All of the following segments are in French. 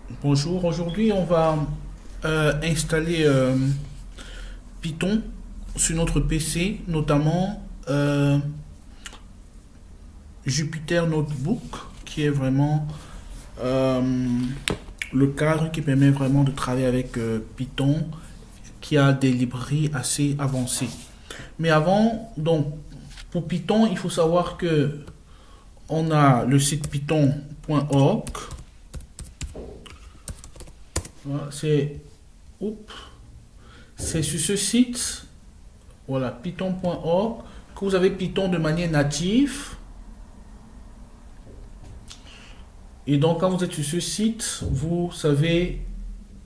Bonjour, aujourd'hui on va installer Python sur notre PC, notamment Jupyter Notebook, qui est vraiment euh, le cadre qui permet vraiment de travailler avec Python, qui a des librairies assez avancées. Mais avant, donc, pour Python, il faut savoir que on a le site python.org. Voilà, c'est sur ce site, voilà, python.org, que vous avez Python de manière native. Et donc, quand vous êtes sur ce site, vous savez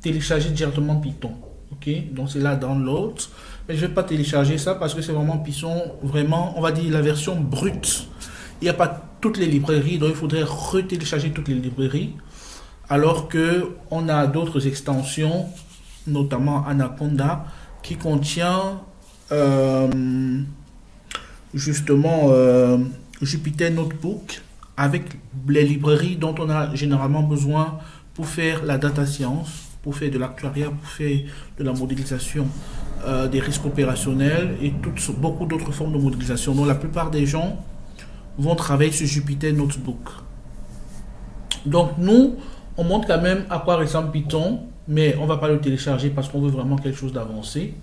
télécharger directement Python. Ok, donc c'est là download. Mais je ne vais pas télécharger ça parce que c'est vraiment Python, vraiment, on va dire la version brute. Il n'y a pas toutes les librairies, donc il faudrait retélécharger toutes les librairies. Alors que on a d'autres extensions, notamment Anaconda, qui contient justement Jupyter Notebook avec les librairies dont on a généralement besoin pour faire la data science, pour faire de l'actuariat, pour faire de la modélisation des risques opérationnels et beaucoup d'autres formes de modélisation. Donc la plupart des gens vont travailler sur Jupyter Notebook. Donc nous, on montre quand même à quoi ressemble Python, mais on ne va pas le télécharger parce qu'on veut vraiment quelque chose d'avancé.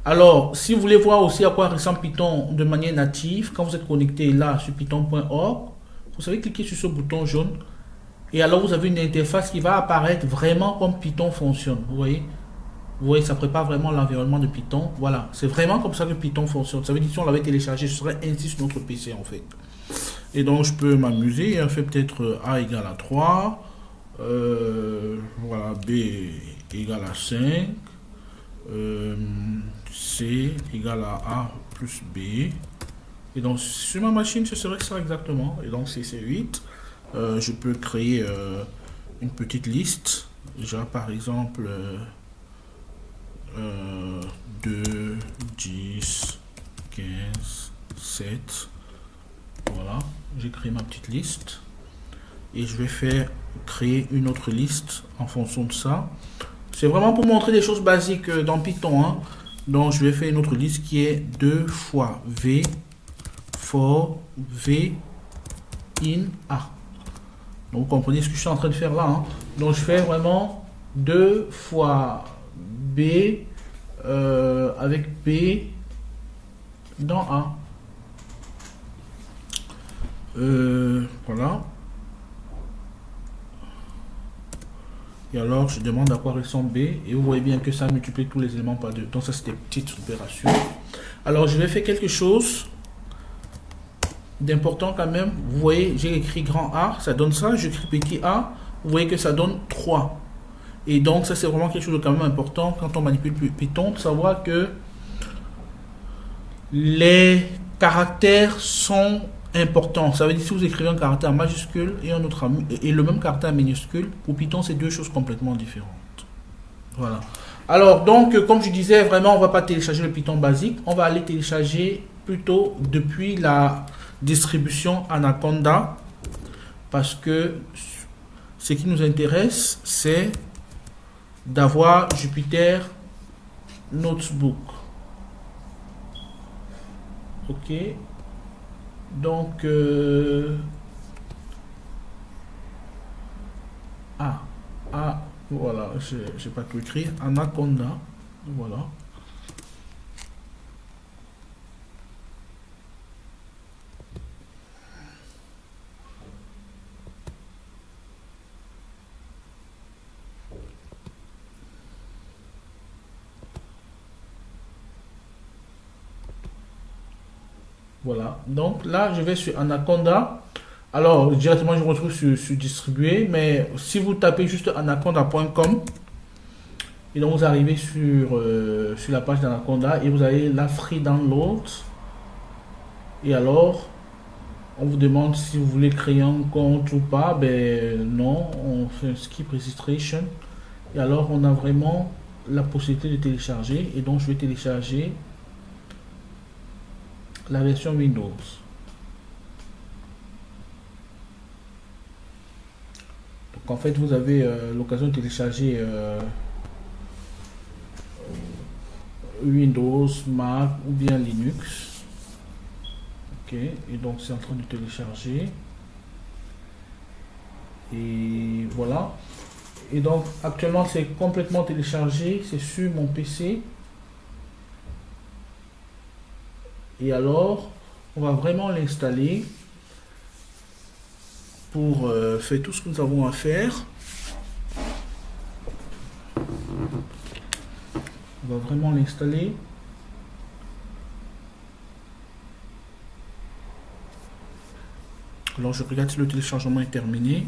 Alors, si vous voulez voir aussi à quoi ressemble Python de manière native, quand vous êtes connecté là sur python.org, vous savez cliquer sur ce bouton jaune et alors vous avez une interface qui va apparaître vraiment comme Python fonctionne. Vous voyez, ça prépare vraiment l'environnement de Python. Voilà, c'est vraiment comme ça que Python fonctionne. Ça veut dire que si on l'avait téléchargé, ce serait ainsi sur notre PC en fait. Et donc, je peux m'amuser. On fait peut-être A égale à 3. Voilà, B égale à 5. C égale à A plus B. Et donc, sur ma machine, ce serait ça exactement. Et donc, c'est 8. Je peux créer une petite liste. Déjà, par exemple, 2, 10, 15, 7. Voilà, j'ai créé ma petite liste. Et je vais créer une autre liste en fonction de ça. C'est vraiment pour montrer des choses basiques dans Python. Hein. Donc, je vais faire une autre liste qui est 2 fois V for V in A. Donc, vous comprenez ce que je suis en train de faire là. Hein. Donc, je fais vraiment 2 fois B avec B dans A. Voilà. Et alors, je demande à quoi ressemble B. Et vous voyez bien que ça multiplie tous les éléments par 2. Donc, ça, c'est des petites opérations. Alors, je vais faire quelque chose d'important quand même. Vous voyez, j'ai écrit grand A, ça donne ça. J'écris petit A, vous voyez que ça donne 3. Et donc, ça, c'est vraiment quelque chose de quand même important quand on manipule Python, de savoir que les caractères sont important. Ça veut dire si vous écrivez un caractère majuscule et un autre et le même caractère minuscule, pour Python, c'est deux choses complètement différentes. Voilà. Alors, donc, comme je disais, vraiment, on ne va pas télécharger le Python basique. On va aller télécharger plutôt depuis la distribution Anaconda. Parce que ce qui nous intéresse, c'est d'avoir Jupyter Notebook. Ok. Donc, voilà, j'ai pas tout écrit. Anaconda, voilà. Voilà, donc là, je vais sur Anaconda. Alors, directement, je me retrouve sur distribuer, mais si vous tapez juste anaconda.com, et donc vous arrivez sur la page d'Anaconda et vous avez la free download. Et alors, on vous demande si vous voulez créer un compte ou pas. Ben non, on fait un skip registration. Et alors, on a vraiment la possibilité de télécharger. Et donc, je vais télécharger la version Windows. Donc En fait, vous avez l'occasion de télécharger Windows, Mac ou bien Linux. Ok, et donc c'est en train de télécharger. Et voilà. Et donc actuellement c'est complètement téléchargé, c'est sur mon PC. Et alors, on va vraiment l'installer pour faire tout ce que nous avons à faire. On va vraiment l'installer. Alors, je regarde si le téléchargement est terminé.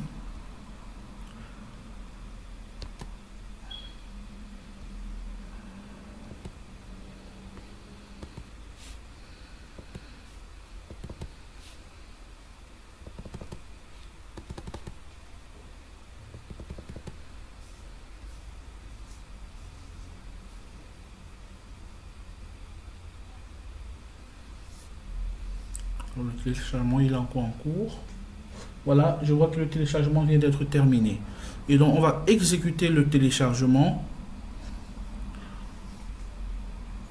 Le téléchargement il est encore en cours. Voilà, je vois que le téléchargement vient d'être terminé. Et donc on va exécuter le téléchargement.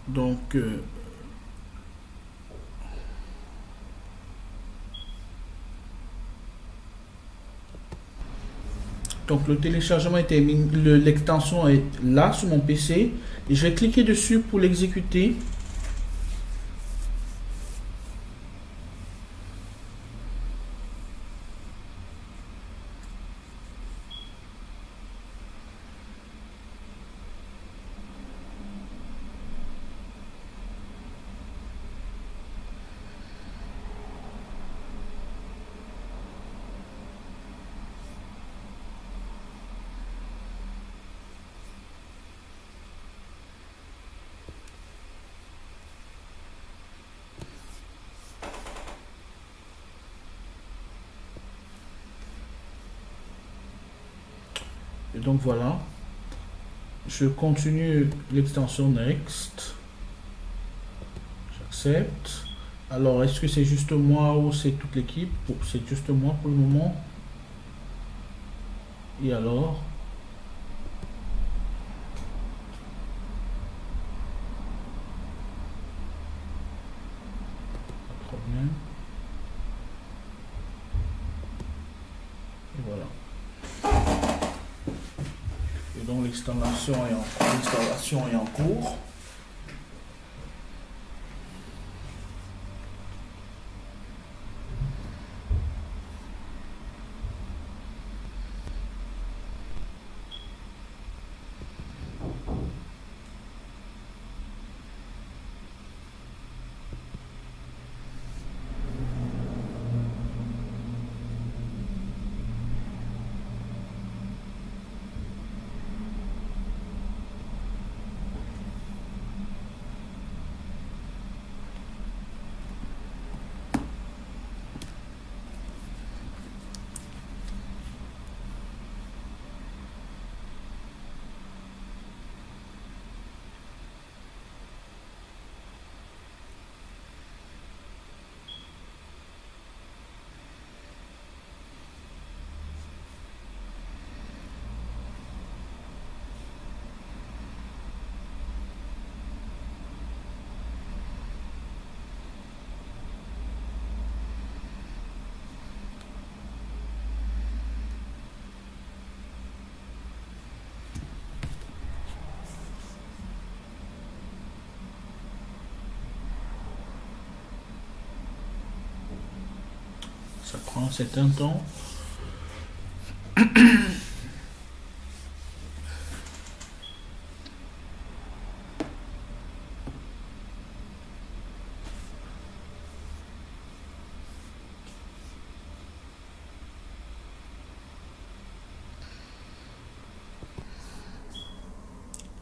Donc le téléchargement est terminé, l'extension est là sur mon PC. Et je vais cliquer dessus pour l'exécuter. Et donc voilà, je continue l'extension Next, j'accepte. Alors est-ce que c'est juste moi ou c'est toute l'équipe? C'est juste moi pour le moment. Et alors pas de problème. Et voilà. Et donc l'installation est en cours. Ça prend un certain temps.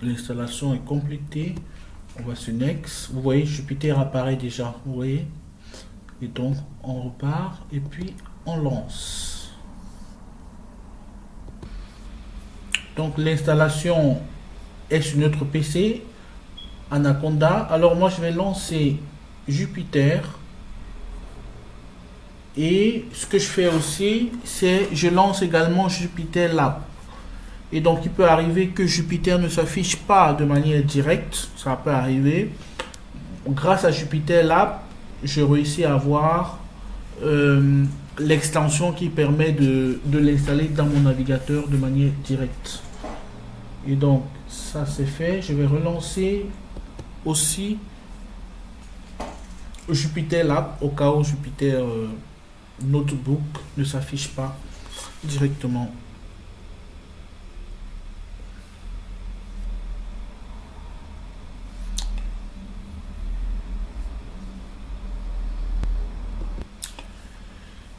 L'installation est complétée. On va sur Next. Vous voyez, Jupyter apparaît déjà. Vous voyez. Et donc, on repart et puis on lance. Donc, l'installation est sur notre PC Anaconda. Alors, moi, je vais lancer Jupyter. Et ce que je fais aussi, c'est je lance également Jupyter Lab. Et donc, il peut arriver que Jupyter ne s'affiche pas de manière directe. Ça peut arriver. Grâce à Jupyter Lab, je réussis à avoir l'extension qui permet de l'installer dans mon navigateur de manière directe. Et donc, ça c'est fait. Je vais relancer aussi Jupyter Lab au cas où Jupyter Notebook ne s'affiche pas directement.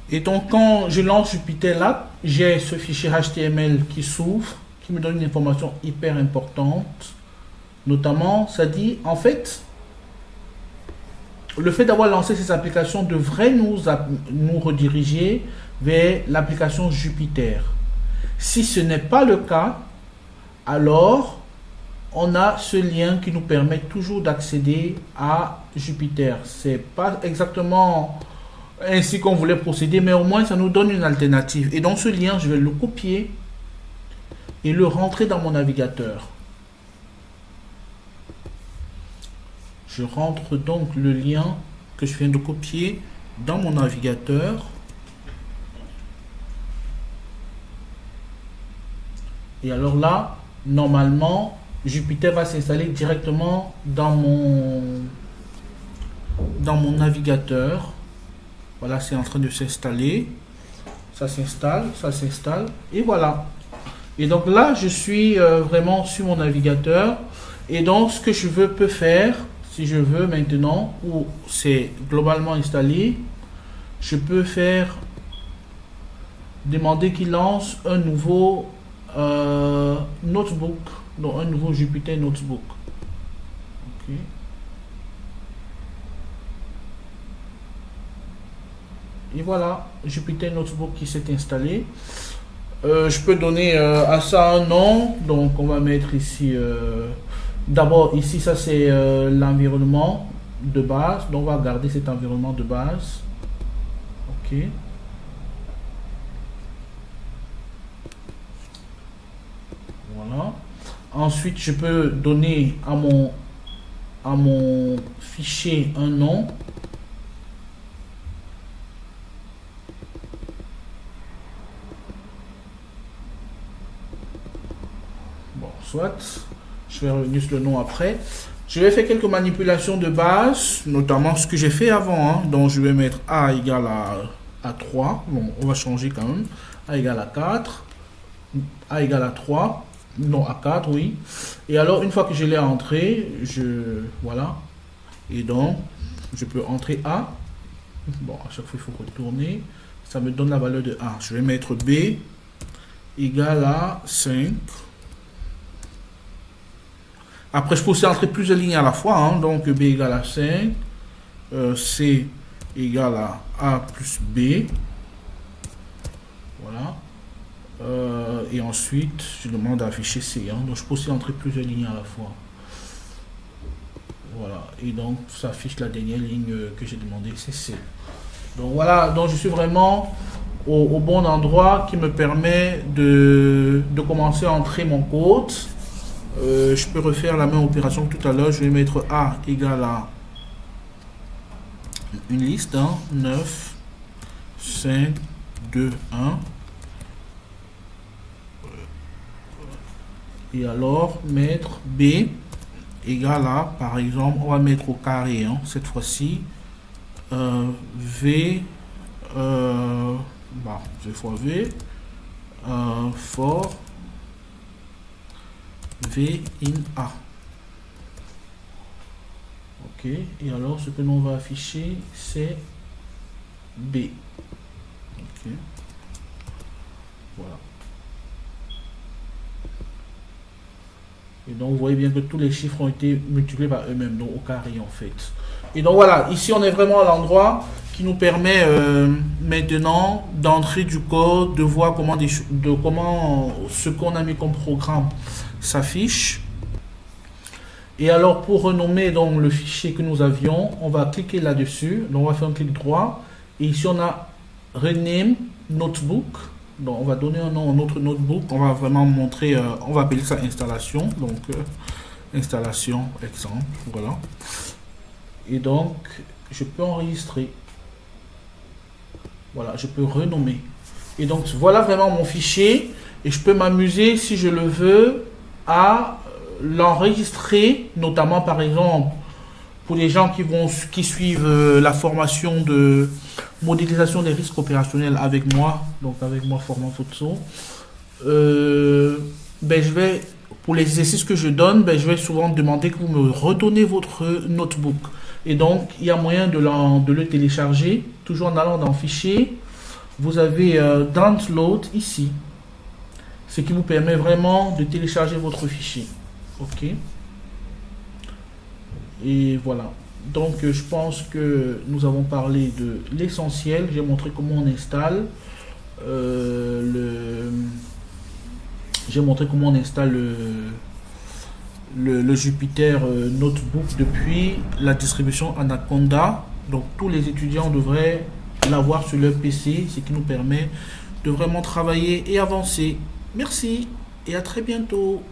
Et donc, quand je lance Jupyter Lab, j'ai ce fichier HTML qui s'ouvre, qui me donne une information hyper importante. Notamment, ça dit, en fait, le fait d'avoir lancé ces applications devrait nous rediriger vers l'application Jupyter. Si ce n'est pas le cas, alors on a ce lien qui nous permet toujours d'accéder à Jupyter. C'est pas exactement ainsi qu'on voulait procéder, mais au moins ça nous donne une alternative. Et dans ce lien, je vais le copier et le rentrer dans mon navigateur. Je rentre donc le lien que je viens de copier dans mon navigateur. Et alors là, normalement, Jupyter va s'installer directement dans mon navigateur. Voilà, c'est en train de s'installer. Ça s'installe, et voilà. Et donc là, je suis vraiment sur mon navigateur. Et donc, ce que je peux faire, si je veux maintenant, où c'est globalement installé, je peux faire demander qu'il lance un nouveau notebook, donc un nouveau Jupyter Notebook. Ok. Et voilà, Jupyter Notebook qui s'est installé. Je peux donner à ça un nom. Donc, on va mettre ici... D'abord, ici, ça c'est l'environnement de base. Donc, on va garder cet environnement de base. OK. Voilà. Ensuite, je peux donner à mon fichier un nom. Bon, soit... Je vais revenir sur le nom après. Je vais faire quelques manipulations de base, notamment ce que j'ai fait avant. Hein. Donc, je vais mettre A égale à 3. Bon, on va changer quand même. A égale à 4. A égale à 3. Non, à 4, oui. Et alors, une fois que je l'ai entré, voilà. Et donc, je peux entrer A. Bon, à chaque fois, il faut retourner. Ça me donne la valeur de A. Je vais mettre B égale à 5. Après, je peux aussi entrer plusieurs lignes à la fois. Hein. Donc, B égale à 5. C égale à A plus B. Voilà. Et ensuite, je demande d'afficher C. Hein. Donc, je peux aussi entrer plusieurs lignes à la fois. Voilà. Et donc, ça affiche la dernière ligne que j'ai demandé, c'est C. Donc, voilà. Donc, je suis vraiment au bon endroit qui me permet de commencer à entrer mon code. Je peux refaire la même opération que tout à l'heure. Je vais mettre A égale à une liste, hein, 9, 5, 2, 1. Et alors, mettre B égale à, par exemple, on va mettre au carré, hein, cette fois-ci, V, V fois V, for V in A. Ok, et alors ce que l'on va afficher, c'est B. Ok, voilà. Et donc vous voyez bien que tous les chiffres ont été multipliés par eux-mêmes, donc au carré en fait. Et donc voilà, ici on est vraiment à l'endroit qui nous permet maintenant d'entrer du code, de voir comment ce qu'on a mis comme programme s'affiche. Et alors pour renommer donc le fichier que nous avions, on va cliquer là-dessus. Donc on va faire un clic droit. Et ici on a rename notebook. Donc on va donner un nom à notre notebook. On va vraiment montrer, on va appeler ça installation. Donc installation exemple, voilà. Et donc je peux enregistrer. Voilà, je peux renommer. Et donc voilà vraiment mon fichier. Et je peux m'amuser si je le veux à l'enregistrer, notamment par exemple pour les gens qui suivent la formation de modélisation des risques opérationnels avec moi, donc avec moi Formand Futso. Ben je vais, pour les exercices que je donne, ben je vais souvent demander que vous me redonnez votre notebook. Et donc il y a moyen de le télécharger, toujours en allant dans Fichier. Vous avez Download ici, ce qui vous permet vraiment de télécharger votre fichier. Ok. Et voilà. Donc je pense que nous avons parlé de l'essentiel. J'ai montré comment on installe j'ai montré comment on installe le Jupyter Notebook depuis la distribution Anaconda. Donc tous les étudiants devraient l'avoir sur leur PC, ce qui nous permet de vraiment travailler et avancer. Merci et à très bientôt.